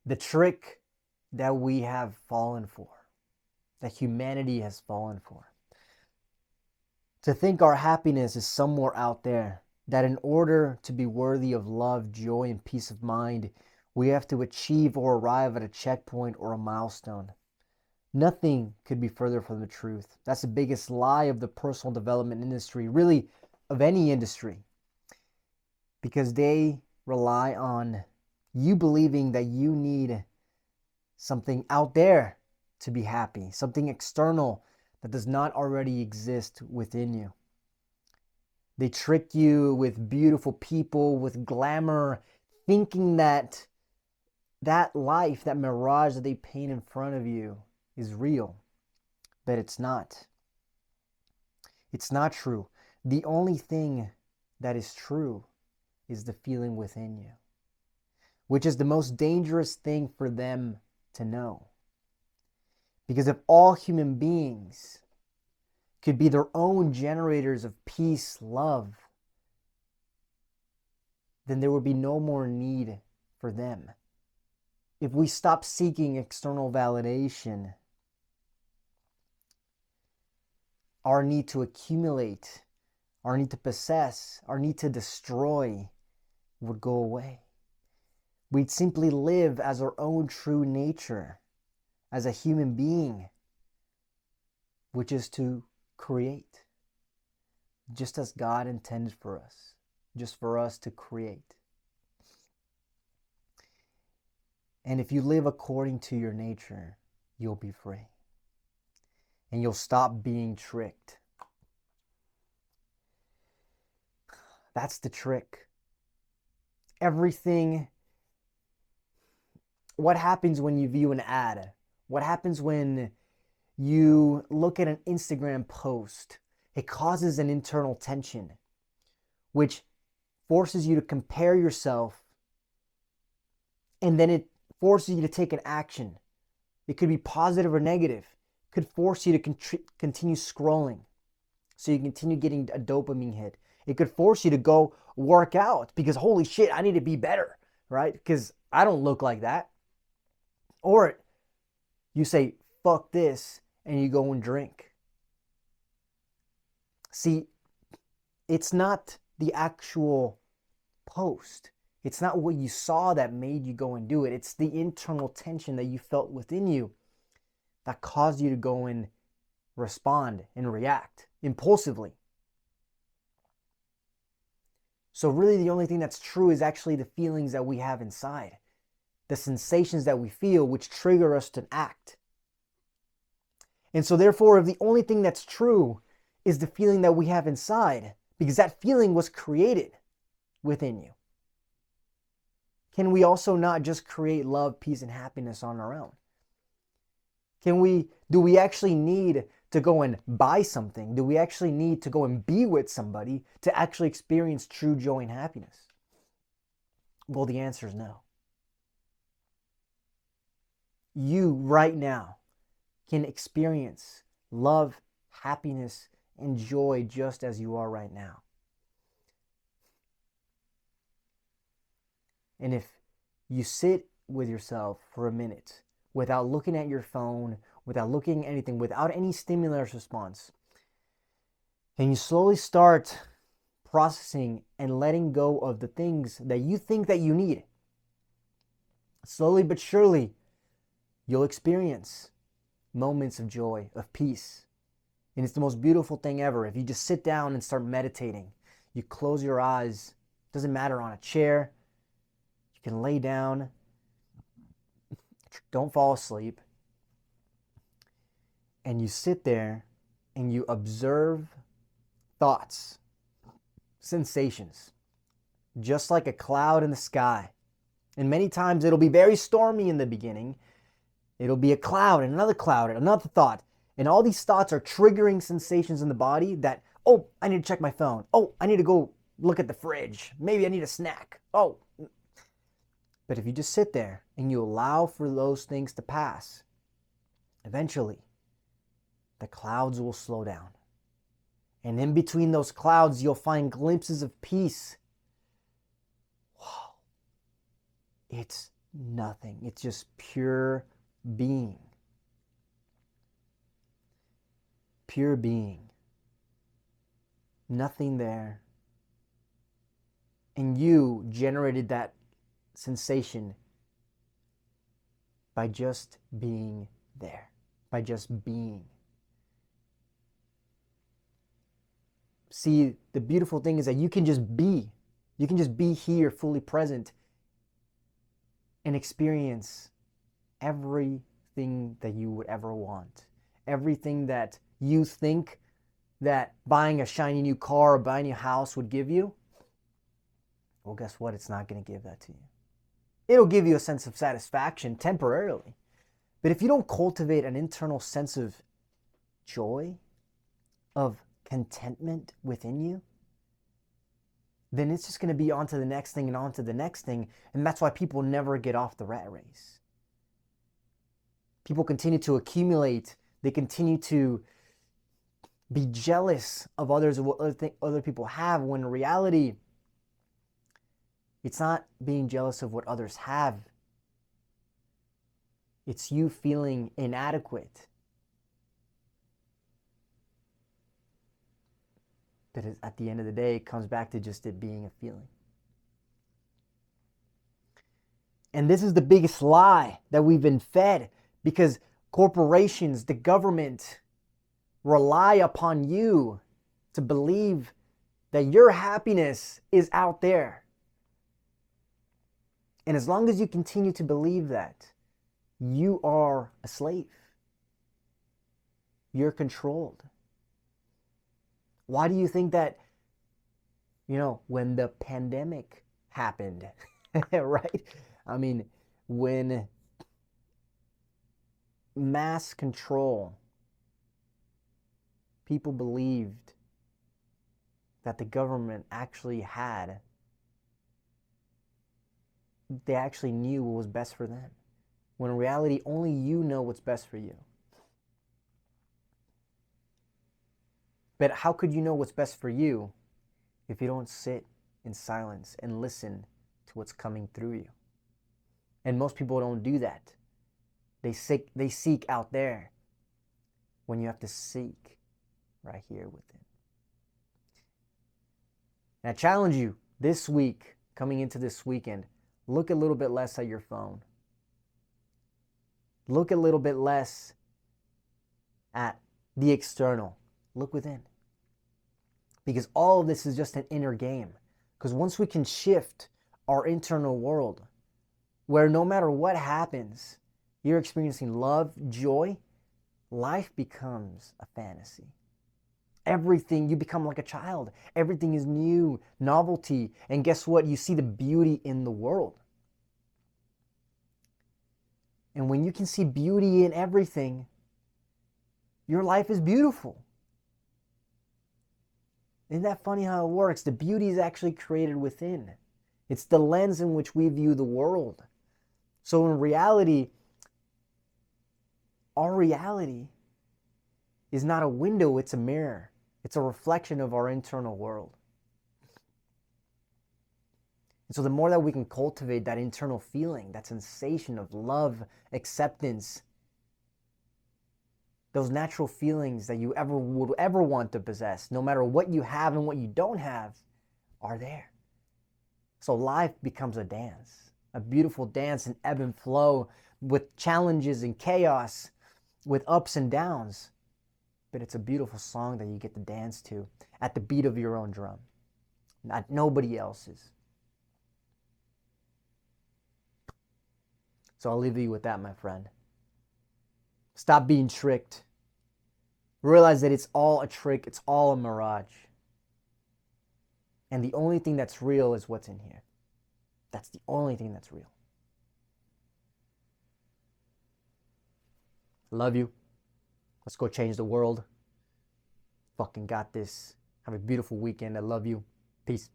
The trick that we have fallen for, that humanity has fallen for. To think our happiness is somewhere out there, that in order to be worthy of love, joy, and peace of mind, we have to achieve or arrive at a checkpoint or a milestone. Nothing could be further from the truth. That's the biggest lie of the personal development industry, really of any industry, because they rely on you believing that you need something out there to be happy, something external that does not already exist within you. They trick you with beautiful people, with glamour, thinking that that life, that mirage that they paint in front of you is real, but it's not. It's not true. The only thing that is true is the feeling within you, which is the most dangerous thing for them to know. Because if all human beings could be their own generators of peace, love, then there would be no more need for them. If we stop seeking external validation, our need to accumulate, our need to possess, our need to destroy would go away. We'd simply live as our own true nature, as a human being, which is to create, just as God intended for us, just for us to create. And if you live according to your nature, you'll be free. And you'll stop being tricked. That's the trick. Everything. What happens when you view an ad? What happens when you look at an Instagram post? It causes an internal tension, which forces you to compare yourself, and then it forces you to take an action. It could be positive or negative. It could force you to continue scrolling, so you continue getting a dopamine hit. It could force you to go work out because holy shit, I need to be better, right? Because I don't look like that. Or you say, fuck this, and you go and drink. See, it's not the actual post. It's not what you saw that made you go and do it. It's the internal tension that you felt within you that caused you to go and respond and react impulsively. So really the only thing that's true is actually the feelings that we have inside, the sensations that we feel, which trigger us to act. And so therefore, if the only thing that's true is the feeling that we have inside, because that feeling was created within you, can we also not just create love, peace, and happiness on our own? Do we actually need to go and buy something? Do we actually need to go and be with somebody to actually experience true joy and happiness? Well, the answer is no. You right now can experience love, happiness, and joy just as you are right now. And if you sit with yourself for a minute without looking at your phone, without looking at anything, without any stimulus response, and you slowly start processing and letting go of the things that you think that you need, slowly but surely, you'll experience moments of joy, of peace. And it's the most beautiful thing ever. If you just sit down and start meditating, you close your eyes, doesn't matter, on a chair, you can lay down, don't fall asleep, and you sit there and you observe thoughts, sensations, just like a cloud in the sky. And many times it'll be very stormy in the beginning. It'll be a cloud and another thought. And all these thoughts are triggering sensations in the body that, oh, I need to check my phone. Oh, I need to go look at the fridge. Maybe I need a snack. Oh. But if you just sit there and you allow for those things to pass, eventually the clouds will slow down. And in between those clouds, you'll find glimpses of peace. Wow. It's nothing. It's just pure being. Pure being. Nothing there. And you generated that sensation by just being there, by just being. See, the beautiful thing is that you can just be. You can just be here, fully present, and experience everything that you would ever want. Everything that you think that buying a shiny new car or buying a new house would give you. Well, guess what? It's not going to give that to you. It'll give you a sense of satisfaction temporarily. But if you don't cultivate an internal sense of joy, of contentment within you, then it's just going to be on to the next thing and on to the next thing. And that's why people never get off the rat race. People continue to accumulate. They continue to be jealous of others, of what other people have, when in reality, it's not being jealous of what others have. It's you feeling inadequate. That is, at the end of the day, it comes back to just it being a feeling. And this is the biggest lie that we've been fed, because corporations, the government, rely upon you to believe that your happiness is out there. And as long as you continue to believe that, you are a slave. You're controlled. Why do you think that, when the pandemic happened, right? I mean, when mass control, people believed that the government actually they actually knew what was best for them. When in reality, only you know what's best for you. But how could you know what's best for you if you don't sit in silence and listen to what's coming through you? And most people don't do that. They seek out there when you have to seek right here within. And I challenge you this week, coming into this weekend, look a little bit less at your phone. Look a little bit less at the external. Look within. Because all of this is just an inner game. Because once we can shift our internal world, where no matter what happens, you're experiencing love, joy, life becomes a fantasy. Everything, you become like a child. Everything is new, novelty. And guess what? You see the beauty in the world. And when you can see beauty in everything, your life is beautiful. Isn't that funny how it works? The beauty is actually created within. It's the lens in which we view the world. So in reality, our reality is not a window, it's a mirror. It's a reflection of our internal world. And so the more that we can cultivate that internal feeling, that sensation of love, acceptance, those natural feelings that you would ever want to possess, no matter what you have and what you don't have, are there. So life becomes a dance, a beautiful dance, an ebb and flow, with challenges and chaos, with ups and downs. But it's a beautiful song that you get to dance to at the beat of your own drum, not nobody else's. So I'll leave you with that, my friend. Stop being tricked. Realize that it's all a trick. It's all a mirage. And the only thing that's real is what's in here. That's the only thing that's real. Love you. Let's go change the world. Fucking got this. Have a beautiful weekend. I love you. Peace.